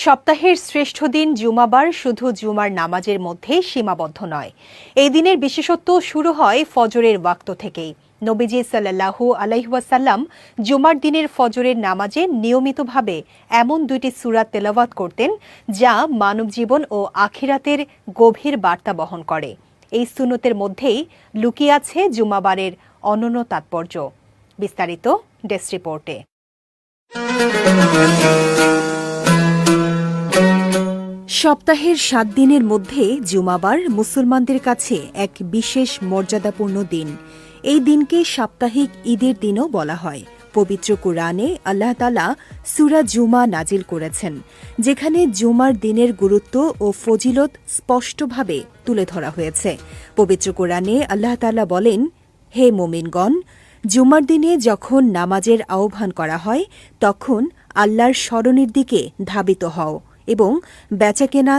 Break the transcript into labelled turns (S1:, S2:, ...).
S1: সপ্তাহের শ্রেষ্ঠ দিন জুমাবার শুধু জুমার নামাজের মধ্যে সীমাবদ্ধ নয়। এই দিনের বিশেষত্ব শুরু হয় ফজরের ওয়াক্ত থেকেই। নবীজি সাল্লাল্লাহু আলাইহি ওয়াসাল্লাম জুমার দিনের ফজরের নামাজে নিয়মিতভাবে এমন দুইটি সূরা তেলাওয়াত করতেন যা মানবজীবন ও আখিরাতের গভীর বার্তা বহন করে। এই সুন্নতের মধ্যেই লুকিয়ে আছে জুমাবারের অনন্য তাৎপর্য। বিস্তারিত ডেস্ক রিপোর্টে। সপ্তাহের ৭ দিনের মধ্যে জুমাবার মুসলমানদের কাছে এক বিশেষ মর্যাদাপূর্ণ দিন। এই দিনকে সাপ্তাহিক ঈদের দিনও বলা হয়। পবিত্র কুরআনে আল্লাহ তাআলা সূরা জুমা নাজিল করেছেন, যেখানে জুমার দিনের গুরুত্ব ও ফজিলত স্পষ্টভাবে তুলে ধরা হয়েছে। পবিত্র কুরআনে আল্লাহ তাআলা বলেন, হে মুমিনগণ, জুমার দিনে যখন নামাজের আহ্বান করা হয় তখন আল্লাহর স্মরণের দিকে ধাবিত হও এবং বেচাকেনা